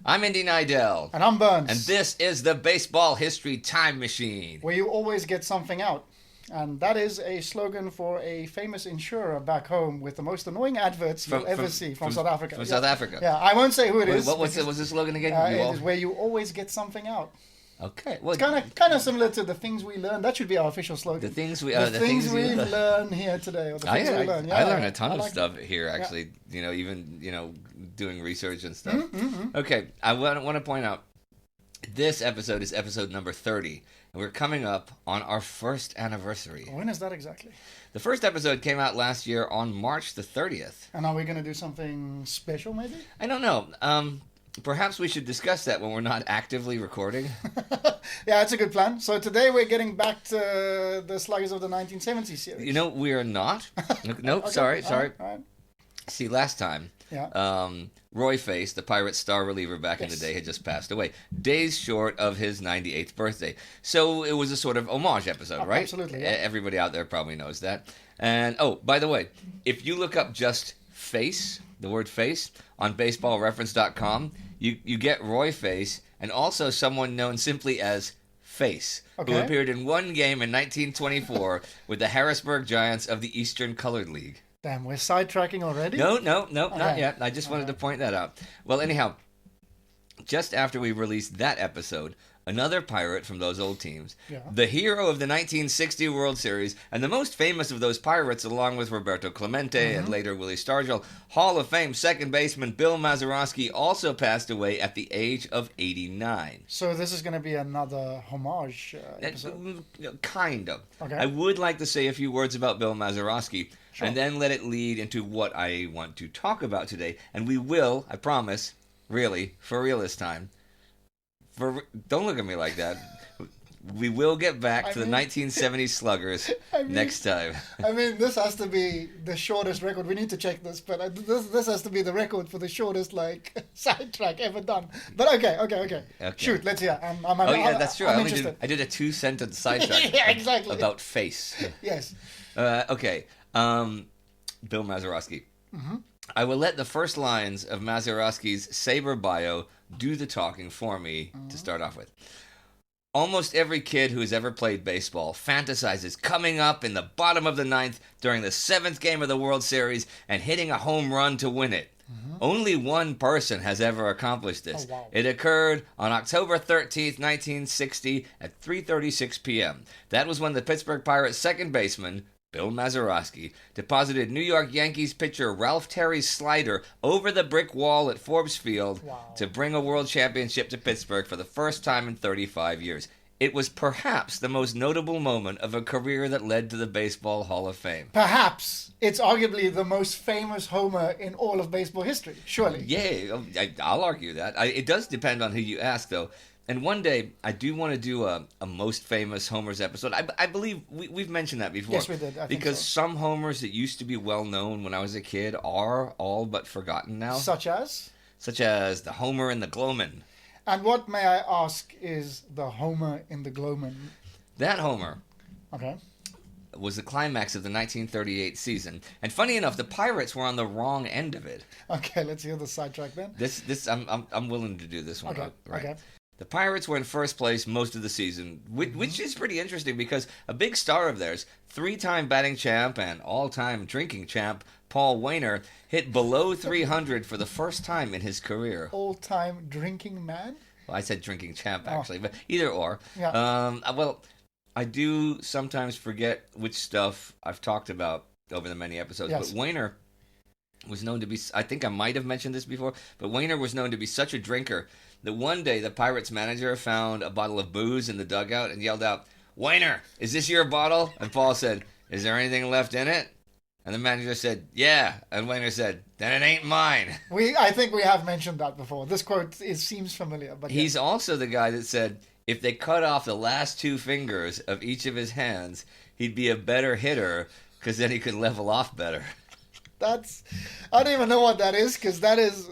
I'm Indy Neidell. And I'm Burns. And this is the Baseball History Time Machine. Where you always get something out. And that is a slogan for a famous insurer back home with the most annoying adverts you'll ever see from South Africa. From South Africa. Yeah, I won't say who it is. What's the slogan again? It is where you always get something out. Okay. Well, it's kind of similar to the things we learn. That should be our official slogan. The things we learn here today. Or the things we learn. I learned a ton of stuff here, actually. Yeah. Even doing research and stuff. Mm-hmm. Okay. I want to point out this episode is episode number 30. And we're coming up on our first anniversary. When is that exactly? The first episode came out last year on March the 30th. And are we going to do something special, maybe? I don't know. Perhaps we should discuss that when we're not actively recording. Yeah, that's a good plan. So today we're getting back to the Sluggers of the 1970s series. We are not. Nope, Okay. sorry. All right. See, last time, Roy Face, the Pirates star reliever back in the day, had just passed away, days short of his 98th birthday. So it was a sort of homage episode, right? Absolutely, yeah. Everybody out there probably knows that. And, by the way, if you look up just Face, the word Face, on baseballreference.com, you get Roy Face and also someone known simply as Face, who appeared in one game in 1924 with the Harrisburg Giants of the Eastern Colored League. Damn, we're sidetracking already? No, not yet. I just wanted to point that out. Well, anyhow, just after we released that episode, another Pirate from those old teams, the hero of the 1960 World Series, and the most famous of those Pirates, along with Roberto Clemente and later Willie Stargell, Hall of Fame second baseman Bill Mazeroski also passed away at the age of 89. So this is going to be another homage episode? Kind of. Okay. I would like to say a few words about Bill Mazeroski, and then let it lead into what I want to talk about today. And we will, I promise, really, for real this time, don't look at me like that. We will get back to the 1970 Sluggers next time. This has to be the shortest record. We need to check this, but this has to be the record for the shortest sidetrack ever done. But okay. Shoot, let's hear. That's true. I did a 2-sentence sidetrack. Yeah, exactly. About Face. Yes. Okay. Bill Mazeroski. Mm-hmm. I will let the first lines of Mazeroski's Sabre bio do the talking for me to start off with. Almost every kid who has ever played baseball fantasizes coming up in the bottom of the ninth during the 7th game of the World Series and hitting a home run to win it. Mm-hmm. Only one person has ever accomplished this. Oh, wow. It occurred on October 13th, 1960 at 3:36 p.m. That was when the Pittsburgh Pirates second baseman, Bill Mazeroski, deposited New York Yankees pitcher Ralph Terry's slider over the brick wall at Forbes Field to bring a world championship to Pittsburgh for the first time in 35 years. It was perhaps the most notable moment of a career that led to the Baseball Hall of Fame. Perhaps. It's arguably the most famous homer in all of baseball history, surely. Yeah, I'll argue that. It does depend on who you ask, though. And one day, I do want to do a most famous homers episode. I believe we've mentioned that before. Yes, we did. I think because so. Some homers that used to be well known when I was a kid are all but forgotten now. Such as? Such as the homer in the Gloamin. And what, may I ask, is the homer in the Gloamin? That homer was the climax of the 1938 season. And funny enough, the Pirates were on the wrong end of it. Okay, let's hear the sidetrack then. I'm willing to do this one. Okay. The Pirates were in first place most of the season, which is pretty interesting because a big star of theirs, 3-time batting champ and all-time drinking champ, Paul Wainer, hit below 300 for the first time in his career. All-time drinking man? Well, I said drinking champ, actually, but either or. Yeah. I do sometimes forget which stuff I've talked about over the many episodes, but Wainer was known to be, I think I might have mentioned this before, but Wainer was known to be such a drinker that one day the Pirates manager found a bottle of booze in the dugout and yelled out, "Wainer, is this your bottle?" And Paul said, "Is there anything left in it?" And the manager said, "Yeah." And Wainer said, "Then it ain't mine." I think we have mentioned that before. This quote seems familiar. But he's also the guy that said, if they cut off the last 2 fingers of each of his hands, he'd be a better hitter because then he could level off better. I don't even know what that is, because that is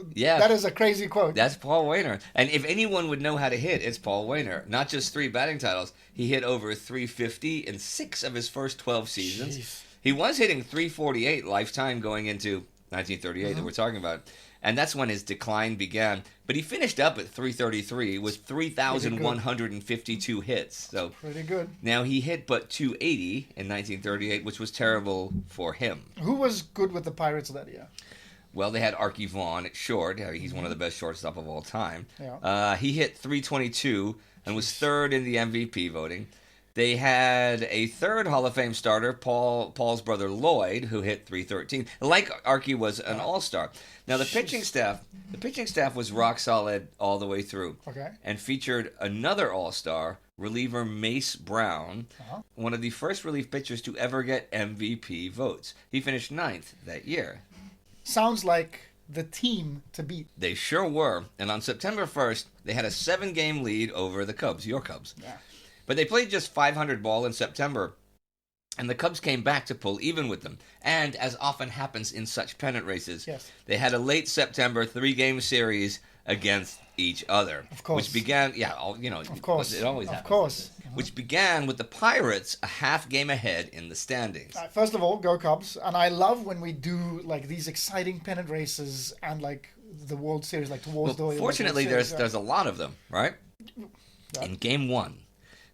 a crazy quote. That's Paul Wainer. And if anyone would know how to hit, it's Paul Wainer. Not just 3 batting titles. He hit over 350 in 6 of his first 12 seasons. Jeez. He was hitting 348 lifetime going into 1938 that we're talking about. And that's when his decline began. But he finished up at 333 with 3,152 hits. So pretty good. Now, he hit but 280 in 1938, which was terrible for him. Who was good with the Pirates that year? Well, they had Archie Vaughan at short. He's one of the best shortstop of all time. Yeah. He hit 322 and was third in the MVP voting. They had a third Hall of Fame starter, Paul's brother Lloyd, who hit 313. Like Archie was an all-star. Now the pitching staff was rock solid all the way through. Okay. And featured another all-star, reliever Mace Brown, one of the first relief pitchers to ever get MVP votes. He finished 9th that year. Sounds like the team to beat. They sure were. And on September 1st, they had a 7-game lead over the Cubs, your Cubs. Yeah. But they played just 500 ball in September, and the Cubs came back to pull even with them. And as often happens in such pennant races, they had a late September 3-game series against each other. Of course. Which began, of course. It always happens. Of course. Which began with the Pirates a half game ahead in the standings. First of all, go Cubs. And I love when we do like these exciting pennant races and like the World Series, like towards the fortunately, there's a lot of them, right? Yeah. In game 1,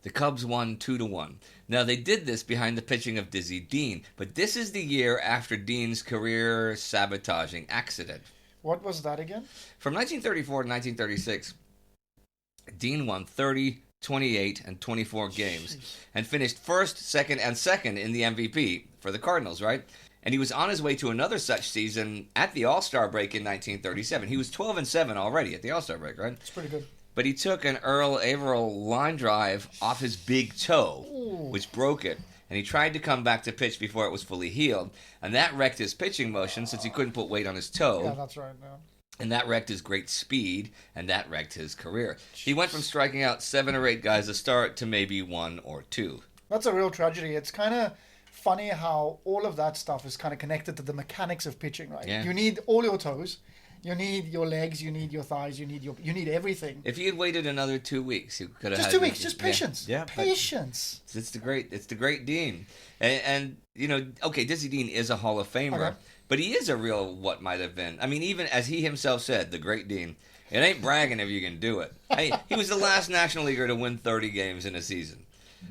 the Cubs won 2-1. Now, they did this behind the pitching of Dizzy Dean, but this is the year after Dean's career-sabotaging accident. What was that again? From 1934 to 1936, Dean won 30, 28, and 24 games and finished first, second, and second in the MVP for the Cardinals, right? And he was on his way to another such season at the All-Star break in 1937. He was 12-7 already at the All-Star break, right? It's pretty good. But he took an Earl Averill line drive off his big toe, which broke it. And he tried to come back to pitch before it was fully healed. And that wrecked his pitching motion since he couldn't put weight on his toe. Yeah, that's right. Yeah. And that wrecked his great speed, and that wrecked his career. He went from striking out 7 or 8 guys a start to maybe 1 or 2. That's a real tragedy. It's kind of funny how all of that stuff is kind of connected to the mechanics of pitching, right? Yeah. You need all your toes. You need your legs, you need your thighs, you need everything. If you had waited another 2 weeks, you could have just had 2 weeks, just patience. Yeah, patience. It's the great Dean, and okay, Dizzy Dean is a Hall of Famer, but he is a real what might have been. I mean, even as he himself said, the great Dean, it ain't bragging if you can do it. He was the last National Leaguer to win 30 games in a season.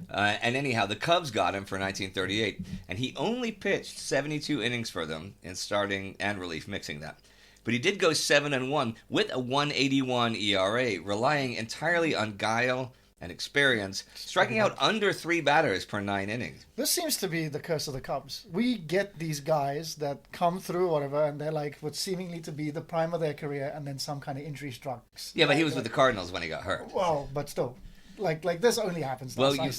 And anyhow, the Cubs got him for 1938, and he only pitched 72 innings for them in starting and relief, mixing that. But he did go 7-1 with a 1.81 ERA, relying entirely on guile and experience, striking out under 3 batters per 9 innings. This seems to be the curse of the Cubs. We get these guys that come through whatever, and they're like what seemingly to be the prime of their career, and then some kind of injury strikes. Yeah, but he was with the Cardinals when he got hurt. Well, but still, like this only happens. Without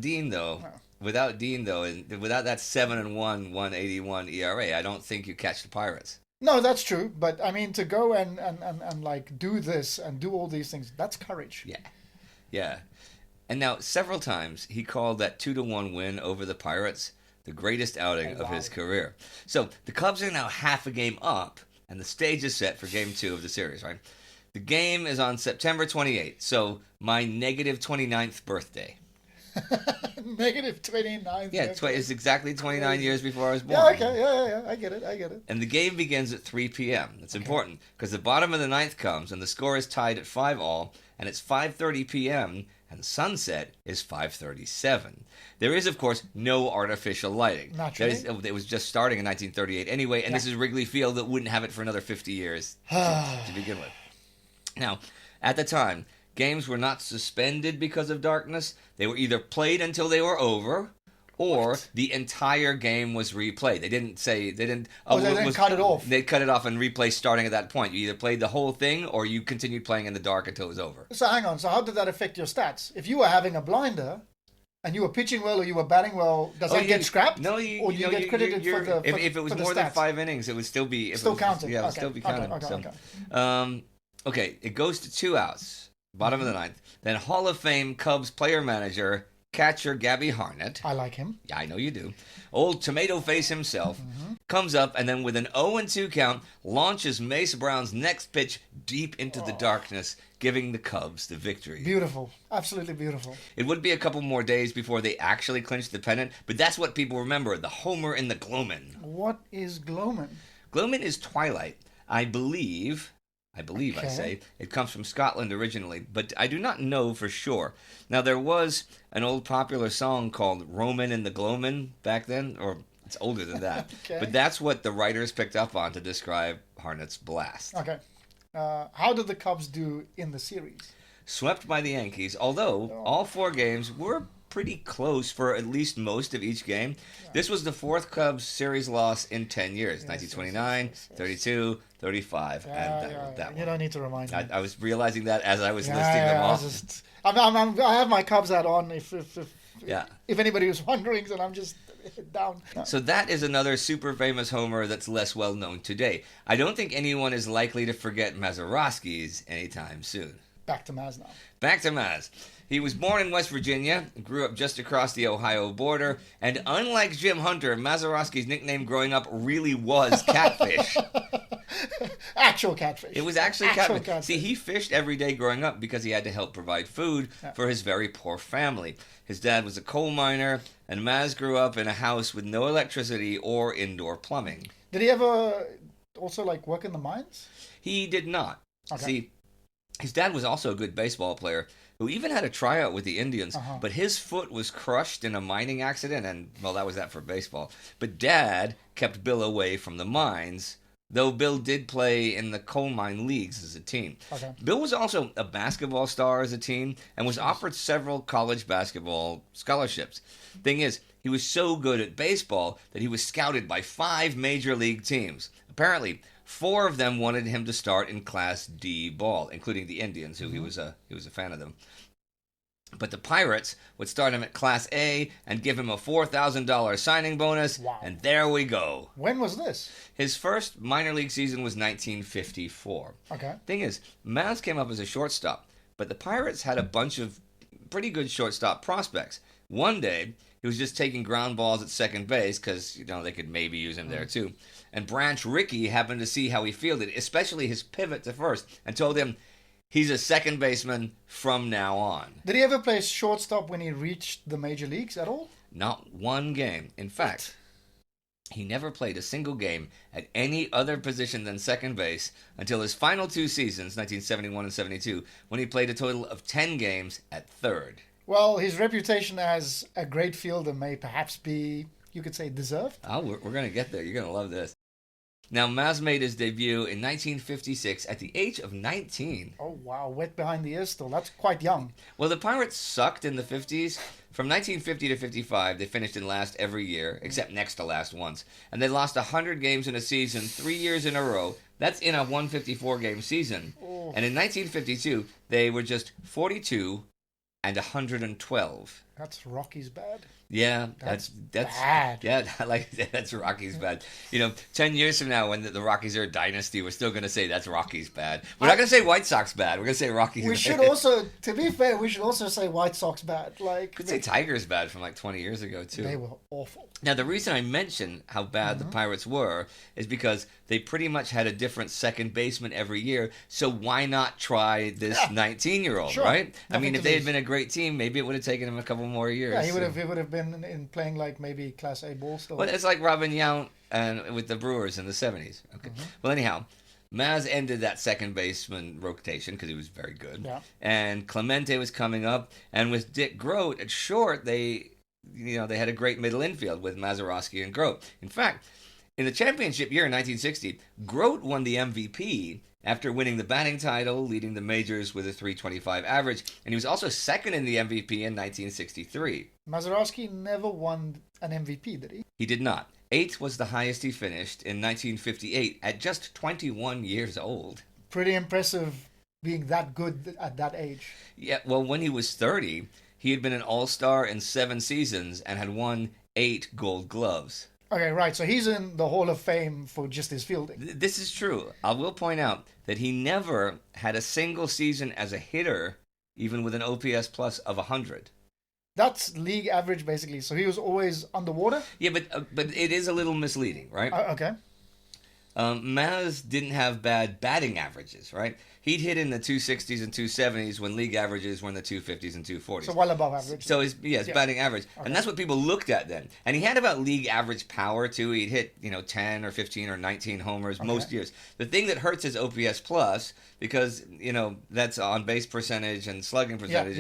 Dean though. No. Without Dean, though, and without that 7-1, 1.81 ERA, I don't think you catch the Pirates. No, that's true. But, I mean, to go and like, do this and do all these things, that's courage. Yeah. And now, several times, he called that 2-1 win over the Pirates the greatest outing of his career. So, the Cubs are now half a game up, and the stage is set for Game 2 of the series, right? The game is on September 28th, so my negative 29th birthday. Negative 29. Yeah, it's exactly 29 years before I was born. Yeah, okay, yeah, I get it. And the game begins at 3 p.m. It's important because the bottom of the 9th comes and the score is tied at 5-all, and it's 5:30 p.m. and sunset is 5:37. There is, of course, no artificial lighting. Naturally. It was just starting in 1938 anyway, and this is Wrigley Field that wouldn't have it for another 50 years to begin with. Now, at the time, games were not suspended because of darkness. They were either played until they were over, or the entire game was replayed. They didn't cut it off. They cut it off and replay starting at that point. You either played the whole thing, or you continued playing in the dark until it was over. So hang on. So how did that affect your stats? If you were having a blinder, and you were pitching well or you were batting well, does that get scrapped? No, or you get credited for the if it was more than 5 innings, it would still be counted. Yeah, it would still be counted. Okay, it goes to 2 outs, bottom of the 9th. Then Hall of Fame Cubs player manager, catcher Gabby Harnett. I like him. Yeah, I know you do. Old tomato face himself comes up and then with an 0-2 count launches Mace Brown's next pitch deep into the darkness, giving the Cubs the victory. Beautiful. Absolutely beautiful. It would be a couple more days before they actually clinched the pennant, but that's what people remember, the homer in the Gloamin. What is Gloamin? Gloamin is twilight. I believe I say, it comes from Scotland originally, but I do not know for sure. Now, there was an old popular song called Roman and the Gloamin back then, or it's older than that. But that's what the writers picked up on to describe Hartnett's blast. Okay. How did the Cubs do in the series? Swept by the Yankees, although all 4 games were pretty close for at least most of each game. Yeah. This was the 4th Cubs series loss in 10 years. 1929, 32, 35, and that one. You don't need to remind me. I was realizing that as I was listing them off. I have my Cubs hat on if anybody was wondering, and I'm just down. So that is another super famous homer that's less well known today. I don't think anyone is likely to forget Mazeroski's anytime soon. Back to Maz now. Back to Maz. He was born in West Virginia, grew up just across the Ohio border, and unlike Jim Hunter, Mazeroski's nickname growing up really was Catfish. Actual catfish. It was actually catfish. See, he fished every day growing up because he had to help provide food for his very poor family. His dad was a coal miner, and Maz grew up in a house with no electricity or indoor plumbing. Did he ever also work in the mines? He did not. Okay. See, his dad was also a good baseball player who even had a tryout with the Indians, but his foot was crushed in a mining accident, and, well, that was that for baseball. But Dad kept Bill away from the mines, though Bill did play in the coal mine leagues as a team. Okay. Bill was also a basketball star as a team and was offered several college basketball scholarships. Thing is, he was so good at baseball that he was scouted by 5 major league teams. Apparently, 4 of them wanted him to start in Class D ball, including the Indians, who he was a fan of them. But the Pirates would start him at Class A and give him a $4,000 signing bonus, and there we go. When was this? His first minor league season was 1954. Okay. Thing is, Maz came up as a shortstop, but the Pirates had a bunch of pretty good shortstop prospects. One day, he was just taking ground balls at second base because, they could maybe use him there too. And Branch Rickey happened to see how he fielded, especially his pivot to first, and told him he's a second baseman from now on. Did he ever play shortstop when he reached the major leagues at all? Not one game. In fact, he never played a single game at any other position than second base until his final 2 seasons, 1971 and 72, when he played a total of 10 games at third. Well, his reputation as a great fielder may perhaps be, you could say, deserved. Oh, we're going to get there. You're going to love this. Now, Maz made his debut in 1956 at the age of 19. Oh, wow. Wet behind the ears still. That's quite young. Well, the Pirates sucked in the 50s. From 1950 to 55, they finished in last every year, except next to last once. And they lost 100 games in a season 3 years in a row. That's in a 154-game season. Oh. And in 1952, they were just 42 and 112. That's Rocky's bad. Yeah, that's bad. Yeah, that's Rocky's bad. 10 years from now, when the Rockies are a dynasty, we're still going to say that's Rocky's bad. We're not going to say White Sox bad. We're going to say Rocky's bad. We should also, to be fair, we should also say White Sox bad. Could say Tigers bad from 20 years ago too. They were awful. Now, the reason I mention how bad the Pirates were is because they pretty much had a different second baseman every year. So why not try this 19-year-old, right? I mean, if they had been a great team, maybe it would have taken him a couple more years. Yeah, he would have been in playing maybe Class A ball still. Well, it's like Robin Yount and with the Brewers in the 70s. Okay. Well, anyhow, Maz ended that second baseman rotation because he was very good. Yeah. And Clemente was coming up, and with Dick Groat at short, they had a great middle infield with Mazeroski and Groat. In fact, in the championship year in 1960, Groat won the MVP after winning the batting title, leading the majors with a .325 average, and he was also second in the MVP in 1963. Mazeroski never won an MVP, did he? He did not. 8th was the highest he finished in 1958 at just 21 years old. Pretty impressive being that good at that age. Yeah, well, when he was 30, he had been an all-star in 7 seasons and had won 8 Gold Gloves. Okay, right. So he's in the Hall of Fame for just his fielding. This is true. I will point out that he never had a single season as a hitter, even with an OPS plus of 100. That's league average, basically. So he was always underwater? Yeah, but it is a little misleading, right? Okay. Maz didn't have bad batting averages, right? He'd hit in the 260s and 270s when league averages were in the 250s and 240s. So well above average. So his batting average. Okay. And that's what people looked at then. And he had about league average power, too. He'd hit, 10 or 15 or 19 homers most years. The thing that hurts his OPS plus, because, that's on base percentage and slugging percentage,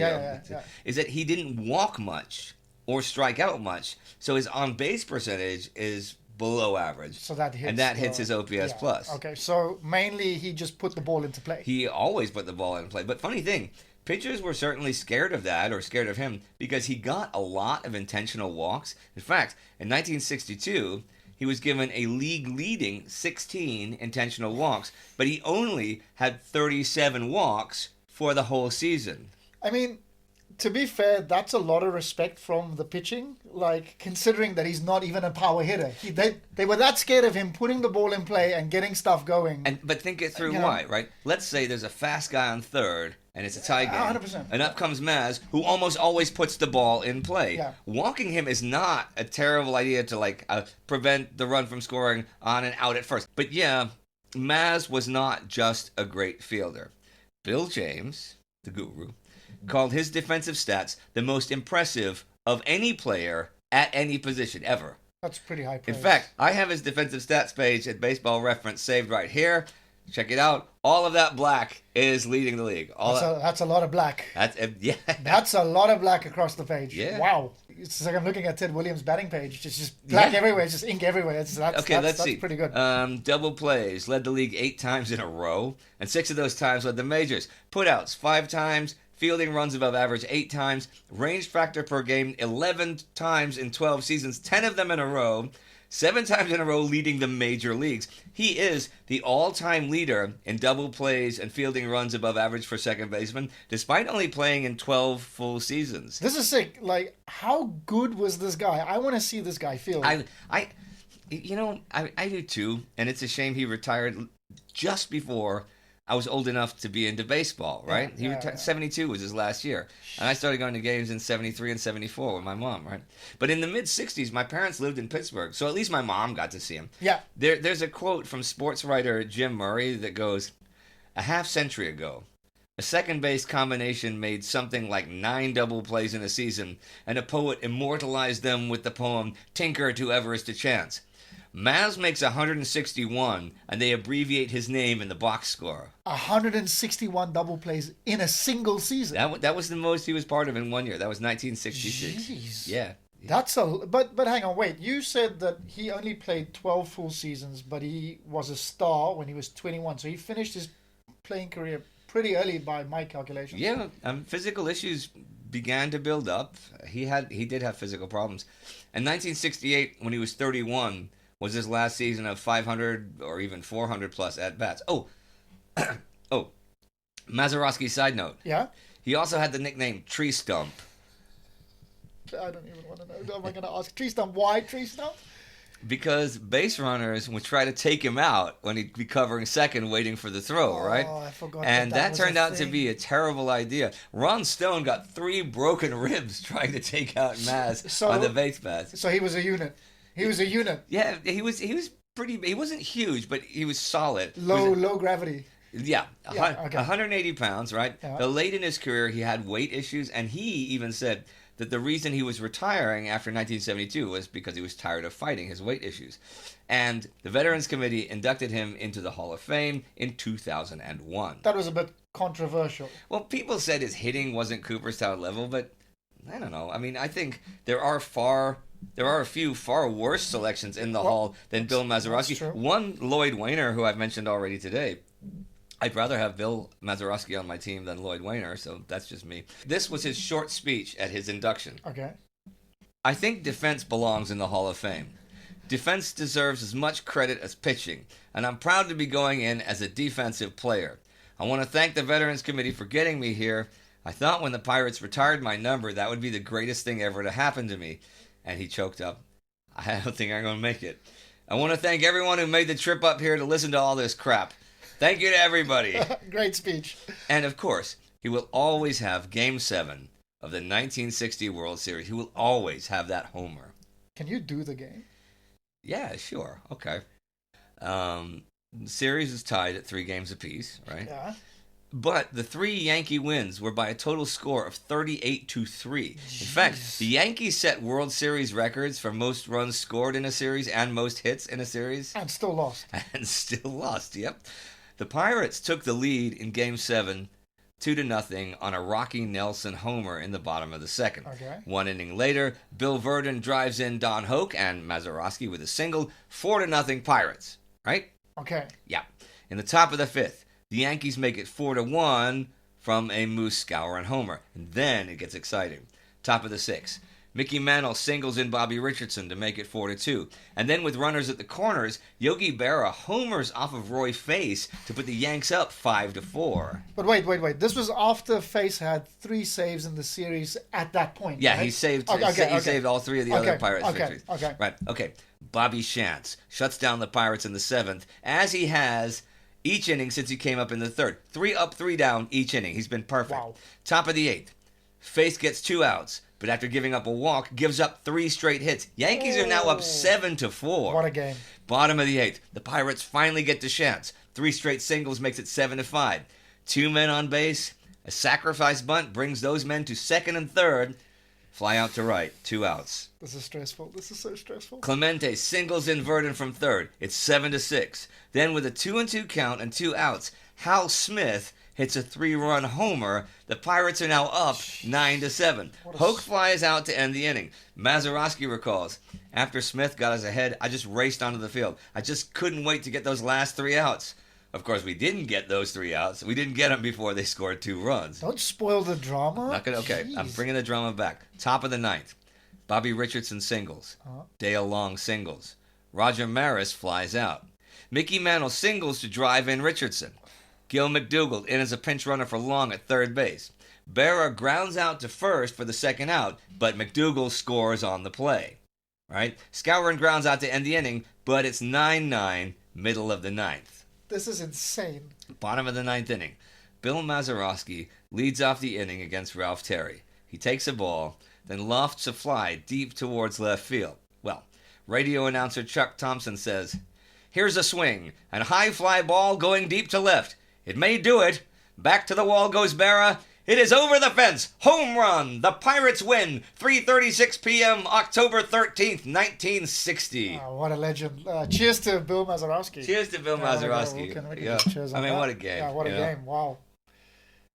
is that he didn't walk much or strike out much. So his on base percentage is below average. So that hits, and that hits his OPS plus. Okay, so mainly he just put the ball into play. He always put the ball in play. But funny thing, pitchers were certainly scared of that or scared of him because he got a lot of intentional walks. In fact, in 1962, he was given a league-leading 16 intentional walks, but he only had 37 walks for the whole season. I mean, to be fair, that's a lot of respect from the pitching, like considering that he's not even a power hitter. They were that scared of him putting the ball in play and getting stuff going. But think it through why, right? Let's say there's a fast guy on third and it's a tie game. 100%. And up comes Maz, who almost always puts the ball in play. Yeah. Walking him is not a terrible idea to prevent the run from scoring on and out at first. But yeah, Maz was not just a great fielder. Bill James, the guru, called his defensive stats the most impressive of any player at any position ever. That's pretty high praise. In fact, I have his defensive stats page at Baseball Reference saved right here. Check it out. All of that black is leading the league. That's a lot of black. That's a lot of black across the page. Yeah. Wow. It's like I'm looking at Ted Williams' batting page. It's just black everywhere. It's just ink everywhere. Let's see. That's pretty good. Double plays. Led the league 8 times in a row. And 6 of those times led the majors. Putouts 5 times. Fielding runs above average 8 times. Range factor per game 11 times in 12 seasons. 10 of them in a row. 7 times in a row leading the major leagues. He is the all-time leader in double plays and fielding runs above average for second baseman, despite only playing in 12 full seasons. This is sick. Like, how good was this guy? I want to see this guy field. I do too, and it's a shame he retired just before I was old enough to be into baseball, right? He retired. 72 was his last year. And I started going to games in 73 and 74 with my mom, right? But in the mid-60s, my parents lived in Pittsburgh, so at least my mom got to see him. Yeah. There's a quote from sports writer Jim Murray that goes, "A half-century ago, a second-base combination made something like 9 double plays in a season, and a poet immortalized them with the poem, 'Tinker to Everest a Chance.' Maz makes 161, and they abbreviate his name in the box score. 161 double plays in a single season. That was the most he was part of in one year. That was 1966. Jeez. Yeah. That's but hang on, wait. You said that he only played 12 full seasons, but he was a star when he was 21. So he finished his playing career pretty early by my calculations. Yeah, physical issues began to build up. He did have physical problems. In 1968, when he was 31, was his last season of 500 or even 400 plus at bats. Mazeroski side note. Yeah. He also had the nickname Tree Stump. I don't even want to know. Am I going to ask Tree Stump? Why Tree Stump? Because base runners would try to take him out when he'd be covering second waiting for the throw, right? Oh, I forgot. And that turned out to be a terrible idea. Ron Stone got 3 broken ribs trying to take out Maz on the base paths. So he was a unit. He was a unit. Yeah, he was pretty. He wasn't huge, but he was solid. Low gravity. Yeah, okay. 180 pounds, right? Yeah. But late in his career, he had weight issues, and he even said that the reason he was retiring after 1972 was because he was tired of fighting his weight issues. And the Veterans Committee inducted him into the Hall of Fame in 2001. That was a bit controversial. Well, people said his hitting wasn't Cooperstown level, but I don't know. I mean, I think there are a few far worse selections in the Hall than Bill Mazeroski. One, Lloyd Wainer, who I've mentioned already today. I'd rather have Bill Mazeroski on my team than Lloyd Wainer, so that's just me. This was his short speech at his induction. Okay. I think defense belongs in the Hall of Fame. Defense deserves as much credit as pitching, and I'm proud to be going in as a defensive player. I want to thank the Veterans Committee for getting me here. I thought when the Pirates retired my number, that would be the greatest thing ever to happen to me. And he choked up. I don't think I'm going to make it. I want to thank everyone who made the trip up here to listen to all this crap. Thank you to everybody. Great speech. And of course, he will always have Game 7 of the 1960 World Series. He will always have that homer. Can you do the game? Yeah, sure. Okay. The series is tied at 3 games apiece, right? Yeah. But the 3 Yankee wins were by a total score of 38-3. In fact, the Yankees set World Series records for most runs scored in a series and most hits in a series. And still lost. And still lost, yep. The Pirates took the lead in Game 7, 2-0 on a Rocky Nelson homer in the bottom of the second. Okay. 1 inning later, Bill Verdon drives in Don Hoke and Mazeroski with a single, 4-0 Pirates, right? Okay. Yeah. In the top of the 5th, the Yankees make it 4-1 from a Moose Skowron homer. And then it gets exciting. Top of the 6th, Mickey Mantle singles in Bobby Richardson to make it 4-2. And then with runners at the corners, Yogi Berra homers off of Roy Face to put the Yanks up 5-4. But wait. This was after Face had 3 saves in the series at that point. Yeah, right? he saved saved all 3 of the other Pirates victories. Okay. Right, okay. Bobby Shantz shuts down the Pirates in the 7th, as he has each inning since he came up in the 3rd. 3 up, 3 down each inning. He's been perfect. Wow. Top of the 8th, Face gets 2 outs, but after giving up a walk, gives up 3 straight hits. Yankees are now up 7-4. What a game. Bottom of the 8th, the Pirates finally get to Shantz. 3 straight singles makes it 7-5. 2 men on base. A sacrifice bunt brings those men to 2nd and 3rd. Fly out to right, 2 outs. This is stressful. This is so stressful. Clemente singles in Verdon from 3rd. It's 7-6. Then with a 2-2 count and 2 outs, Hal Smith hits a 3-run homer. The Pirates are now up 9-7. Hoke flies out to end the inning. Mazeroski recalls, after Smith got us ahead, I just raced onto the field. I just couldn't wait to get those last 3 outs. Of course, we didn't get those 3 outs. We didn't get them before they scored 2 runs. Don't spoil the drama. Okay, Jeez. I'm bringing the drama back. Top of the 9th, Bobby Richardson singles. Dale Long singles. Roger Maris flies out. Mickey Mantle singles to drive in Richardson. Gil McDougald in as a pinch runner for Long at 3rd base. Berra grounds out to 1st for the 2nd out, but McDougald scores on the play. Right? Skowron grounds out to end the inning, but it's 9-9, middle of the 9th. This is insane. Bottom of the 9th inning. Bill Mazeroski leads off the inning against Ralph Terry. He takes a ball, then lofts a fly deep towards left field. Well, radio announcer Chuck Thompson says, "Here's a swing, and a high fly ball going deep to left. It may do it. Back to the wall goes Berra. It is over the fence. Home run. The Pirates win. 3:36 p.m. October 13th, 1960. Oh, what a legend. Cheers to Bill Mazeroski. Cheers to Bill Mazeroski. Cheers on that. What a game. Yeah, what a game. Wow.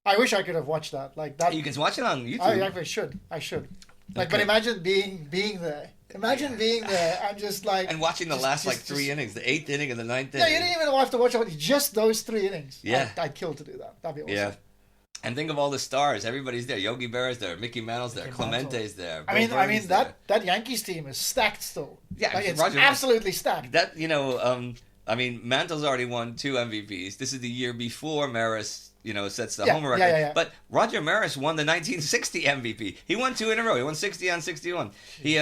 I wish I could have watched that. Like that. You can watch it on YouTube. I should. Like, Okay. but imagine being there. Imagine being there and just like... And watching the last 3 innings, the 8th inning and the 9th inning. Yeah, you didn't even have to watch just those 3 innings. Yeah. I'd kill to do that. That'd be awesome. Yeah. And think of all the stars. Everybody's there. Yogi Berra's there. Mickey Mantle's there. Clemente's there. I mean that Yankees team is stacked still. Yeah, like, it's Roger, absolutely stacked. That Mantle's already won 2 MVPs. This is the year before Maris, sets the homer record. Yeah. But Roger Maris won the 1960 MVP. He won 2 in a row. He won 60 on 61. He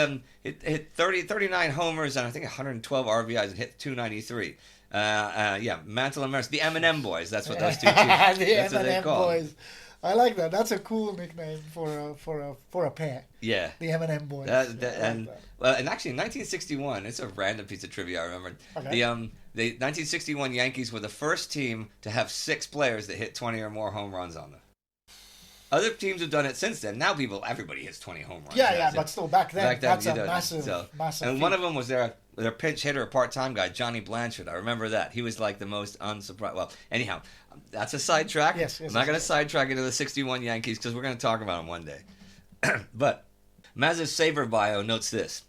hit 39 homers and I think 112 RBIs and hit 293. Mantle and Maris, the M&M boys. That's what those 2 teams. That's what they call boys. I like that. That's a cool nickname for a pair. Yeah, the M&M boys. And actually, in 1961, it's a random piece of trivia I remembered. Okay. The 1961 Yankees were the first team to have 6 players that hit 20 or more home runs on them. Other teams have done it since then. Now everybody hits 20 home runs. Yeah, but still back then that's a massive And feat. one of them was their pinch hitter, a part-time guy, Johnny Blanchard. I remember that. He was like the most unsurprised. Well, anyhow, that's a sidetrack. Yes, I'm not going to sidetrack into the 61 Yankees because we're going to talk about them one day. But Maz's Saber bio notes this.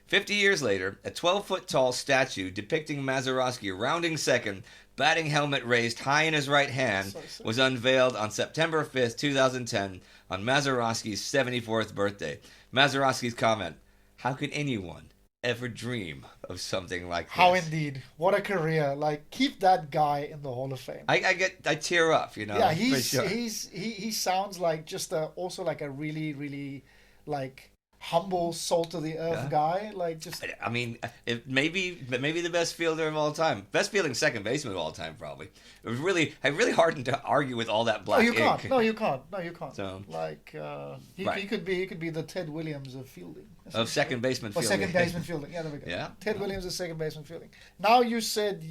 50 years later, a 12-foot-tall statue depicting Mazeroski rounding second, batting helmet raised high in his right hand, was unveiled on September 5th, 2010, on Mazeroski's 74th birthday. Mazeroski's comment, "How could anyone ever dream of something like this?" How indeed. What a career. Like, keep that guy in the Hall of Fame. I tear up, Yeah, for sure. he sounds like just also like a really, really like humble, salt of the earth guy. Like, just I mean, maybe the best fielder of all time, best fielding second baseman of all time, probably. It was really hard to argue with all that black ink. No, you can't. So, Like he could be the Ted Williams of fielding. Of second baseman fielding. Or second baseman fielding. Yeah, there we go. Yeah. Ted Williams is second baseman fielding. Now you said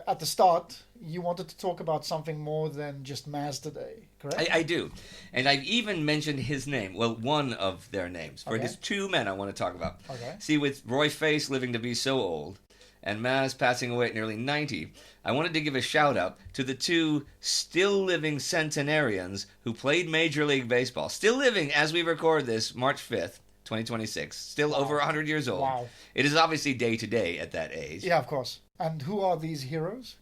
at the start you wanted to talk about something more than just Maz today, correct? I do. And I've even mentioned his name. Well, one of their names. For his two men I want to talk about. Okay. See, with Roy Face living to be so old and Maz passing away at nearly 90, I wanted to give a shout-out to the two still-living Cenennarians who played Major League Baseball. Still living as we record this, March 5th, 2026. Still over 100 years old. Wow. It is obviously day-to-day at that age. Yeah, of course. And who are these heroes?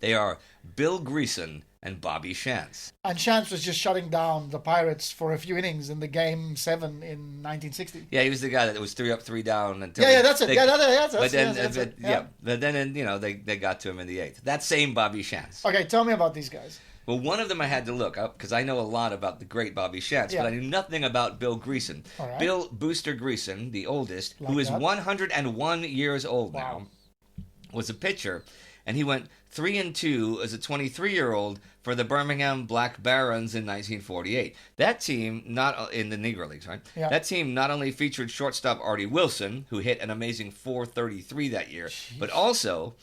They are Bill Greason and Bobby Shantz. And Shantz was just shutting down the Pirates for a few innings in the Game 7 in 1960. Yeah, he was the guy that was 3 up, 3 down until. Yeah, that's it. That's it. Yeah. But then they got to him in the 8th. That same Bobby Shantz. Okay, tell me about these guys. Well, one of them I had to look up because I know a lot about the great Bobby Shantz, but I knew nothing about Bill Greason. All right. Bill Booster Greason, the oldest, who is 101 years old now, was a pitcher, and he went 3-2 as a 23-year-old for the Birmingham Black Barons in 1948. That team, not in the Negro Leagues, right? Yeah. That team not only featured shortstop Artie Wilson, who hit an amazing .433 that year, but also,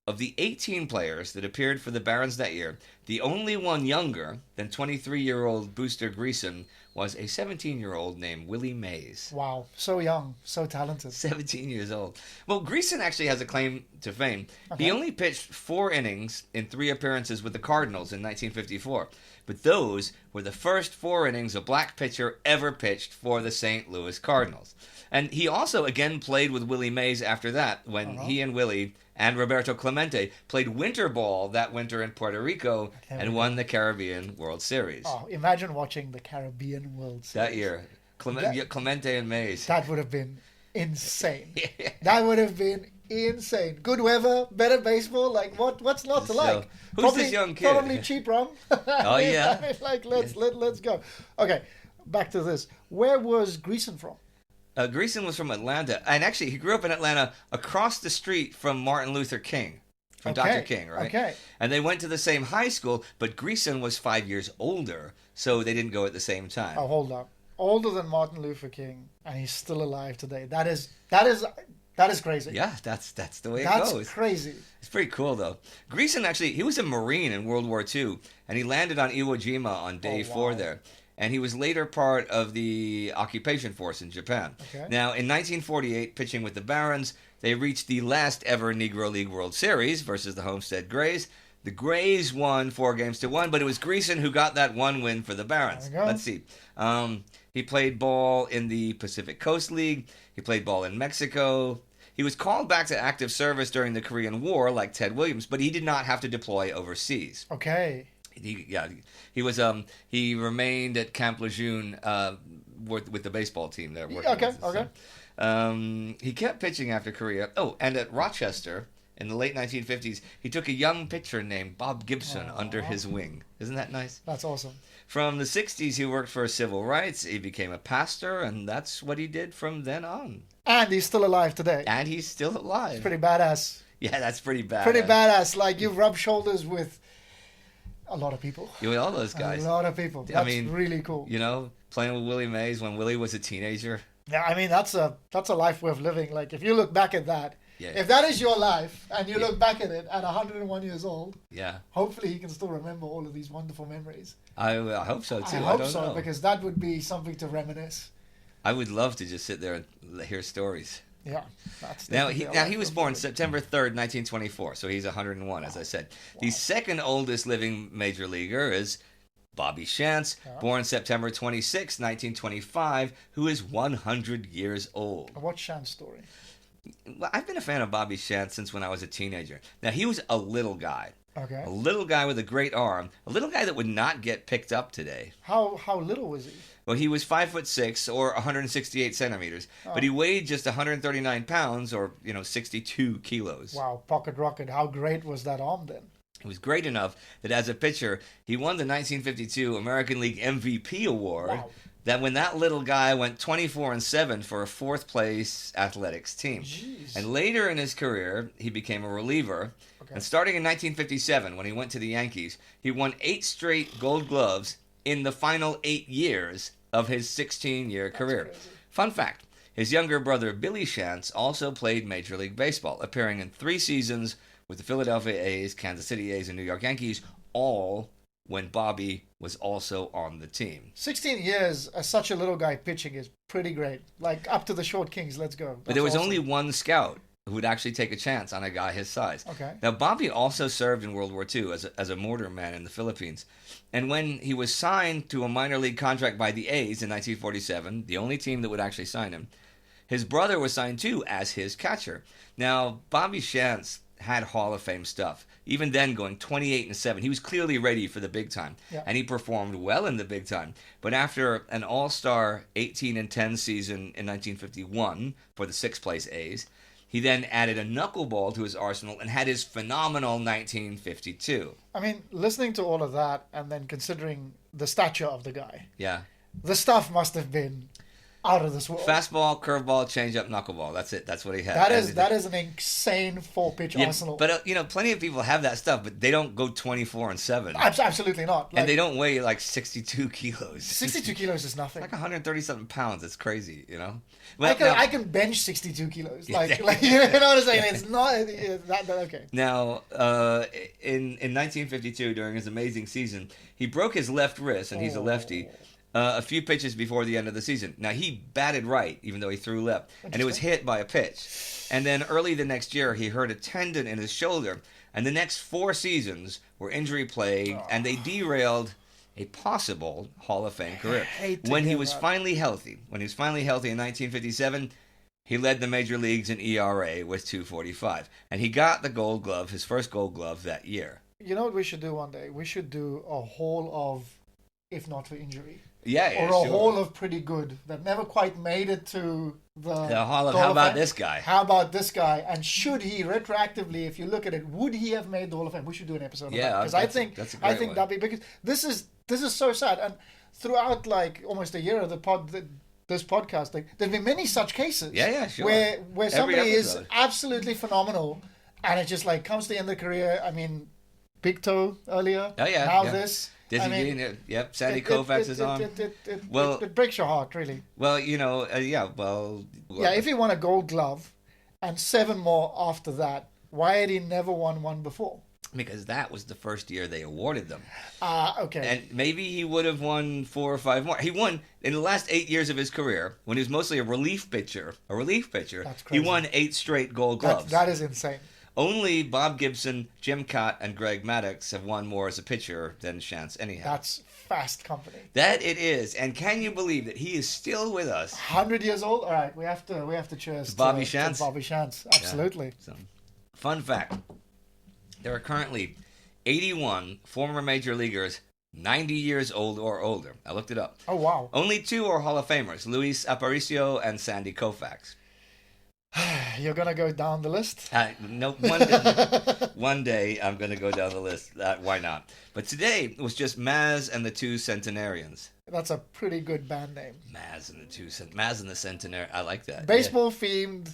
of the 18 players that appeared for the Barons that year, the only one younger than 23-year-old Booster Greason was a 17-year-old named Willie Mays. Wow, so young, so talented. 17 years old. Well, Greason actually has a claim to fame. Okay. He only pitched 4 innings in 3 appearances with the Cardinals in 1954. But those were the first 4 innings a black pitcher ever pitched for the St. Louis Cardinals. And he also again played with Willie Mays after that when he and Willie and Roberto Clemente played winter ball that winter in Puerto Rico and won the Caribbean World Series. Oh, imagine watching the Caribbean World Series. That year. Clemente and Mays. That would have been insane. That would have been insane. Good weather, better baseball. Like what's not to like? Who's this young kid? Probably cheap rum. Oh yeah. I mean, like let's go. Okay, back to this. Where was Greason from? Greason was from Atlanta, and actually he grew up in Atlanta across the street from Martin Luther King, from Dr. King, right? Okay. And they went to the same high school, but Greason was 5 years older, so they didn't go at the same time. Oh, hold up. Older than Martin Luther King, and he's still alive today. That is crazy. Yeah, that's the way it goes. That's crazy. It's pretty cool, though. Greason, actually, he was a Marine in World War II, and he landed on Iwo Jima on day 4 there. And he was later part of the occupation force in Japan. Okay. Now, in 1948, pitching with the Barons, they reached the last ever Negro League World Series versus the Homestead Grays. The Grays won 4-1, but it was Greason who got that one win for the Barons. Let's see. He played ball in the Pacific Coast League. He played ball in Mexico. He was called back to active service during the Korean War, like Ted Williams, but he did not have to deploy overseas. Okay. He remained at Camp Lejeune with the baseball team there. Okay. He kept pitching after Korea. Oh, and at Rochester in the late 1950s, he took a young pitcher named Bob Gibson under his wing. Isn't that nice? That's awesome. From the 60s, he worked for civil rights. He became a pastor, and that's what he did from then on. And he's still alive today. And he's still alive. It's pretty badass. Yeah, that's pretty badass. Pretty badass. Like, you've rubbed shoulders with a lot of people. You know, all those guys. A lot of people. That's really cool. You know, playing with Willie Mays when Willie was a teenager. Yeah, I mean, that's a life worth living. Like, if you look back at that, if that is your life and you look back at it at 101 years old, hopefully you can still remember all of these wonderful memories. I hope so, too. I don't know. Because that would be something to reminisce. I would love to just sit there and hear stories. Yeah. Now he was born September 3rd, 1924, so he's 101, as I said. The second oldest living major leaguer is Bobby Shantz, born September 26, 1925, who is 100 years old. What's Shantz's story? Well, I've been a fan of Bobby Shantz since when I was a teenager. Now, he was a little guy. Okay. A little guy with a great arm. A little guy that would not get picked up today. How little was he? Well, he was 5'6" or 168 centimeters, but he weighed just 139 pounds or 62 kilos. Wow, pocket rocket! How great was that arm then? It was great enough that as a pitcher, he won the 1952 American League MVP award. Wow. That when that little guy went 24-7 for a 4th place athletics team. Jeez. And later in his career, he became a reliever. Okay. And starting in 1957, when he went to the Yankees, he won 8 straight Gold Gloves in the final 8 years of his 16-year career. Crazy. Fun fact, his younger brother Billy Shantz also played Major League Baseball, appearing in 3 seasons with the Philadelphia A's, Kansas City A's, and New York Yankees, all when Bobby was also on the team. 16 years as such a little guy pitching is pretty great. Like, up to the Short Kings, let's go. But there was only one scout who would actually take a chance on a guy his size. Okay. Now, Bobby also served in World War II as a mortar man in the Philippines. And when he was signed to a minor league contract by the A's in 1947, the only team that would actually sign him, his brother was signed too as his catcher. Now, Bobby Shantz had Hall of Fame stuff. Even then, going 28-7, he was clearly ready for the big time, and he performed well in the big time. But after an All-Star 18-10 season in 1951 for the 6th place A's, he then added a knuckleball to his arsenal and had his phenomenal 1952. I mean, listening to all of that and then considering the stature of the guy, the stuff must have been out of this world. Fastball, curveball, changeup, knuckleball. That's it. That's what he had. That is an insane 4-pitch arsenal. But plenty of people have that stuff, but they don't go 24-7. Absolutely not. And they don't weigh like 62 kilos. 62 kilos is nothing. Like 137 pounds. It's crazy, Well, I can bench 62 kilos. Like you know what I'm saying? It's not that okay. Now, in 1952, during his amazing season, he broke his left wrist, and he's a lefty. A few pitches before the end of the season. Now, he batted right, even though he threw left, and it was hit by a pitch. And then early the next year, he hurt a tendon in his shoulder, and the next 4 seasons were injury-plagued, and they derailed a possible Hall of Fame career. When he was finally healthy in 1957, he led the major leagues in ERA with .245, and he got the Gold Glove, his first Gold Glove that year. You know what we should do one day? We should do a Hall of, if not for injury. Yeah, or a Hall of pretty good that never quite made it to the Hall of How About This Guy? How about this guy? And should he retroactively, if you look at it, would he have made the Hall of Fame? We should do an episode on that because I think that'd be because this is so sad. And throughout like almost a year of this podcast, like, there's been many such cases. Yeah, sure. Where somebody is absolutely phenomenal, and it just like comes to the end of the career. I mean, Big Toe earlier. Oh yeah. Now this. Dizzy Sandy Koufax is on. It breaks your heart, really. Well, if he won a Gold Glove and 7 more after that, why had he never won one before? Because that was the first year they awarded them. Okay. And maybe he would have won 4 or 5 more. He won in the last 8 years of his career, when he was mostly a relief pitcher. That's crazy. He won 8 straight Gold Gloves. That is insane. Only Bob Gibson, Jim Cott, and Greg Maddux have won more as a pitcher than Shantz anyhow. That's fast company. That it is. And can you believe that he is still with us? 100 years old? All right, we have to cheers to Bobby Shantz. Bobby Shantz, absolutely. Yeah. So, fun fact. There are currently 81 former major leaguers 90 years old or older. I looked it up. Oh, wow. Only 2 are Hall of Famers, Luis Aparicio and Sandy Koufax. You're going to go down the list? No, one day I'm going to go down the list. Why not? But today it was just Maz and the 2 Cenennarians. That's a pretty good band name. Maz and the Centenarians. I like that. Baseball themed,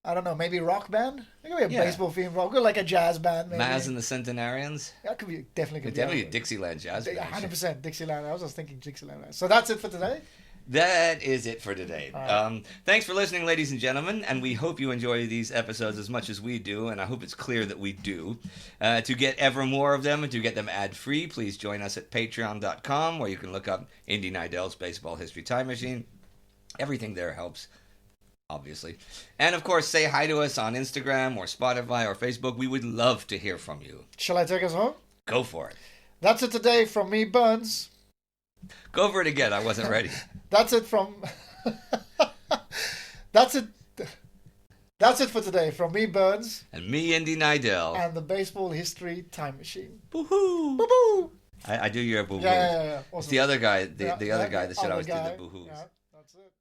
I don't know, maybe rock band? It could be a baseball themed rock, or like a jazz band maybe. Maz and the Centenarians? That could be, definitely a Dixieland jazz band. 100% Dixieland. I was just thinking Dixieland. So that's it for today? That is it for today. Right. Thanks for listening, ladies and gentlemen, and we hope you enjoy these episodes as much as we do, and I hope it's clear that we do. To get ever more of them and to get them ad-free, please join us at patreon.com, where you can look up Indy Neidell's Baseball History Time Machine. Everything there helps, obviously. And, of course, say hi to us on Instagram or Spotify or Facebook. We would love to hear from you. Shall I take us home? Go for it. That's it today from me, Burns. Go for it again. I wasn't ready. That's it from... That's it for today from me, Burns. And me, Indy Neidell. And the Baseball History Time Machine. Boo-hoo! Boo-boo! I do your boo-hoos. Yeah. Awesome. It's the other guy, the other guy that said I was doing the boo-hoos. Yeah, that's it.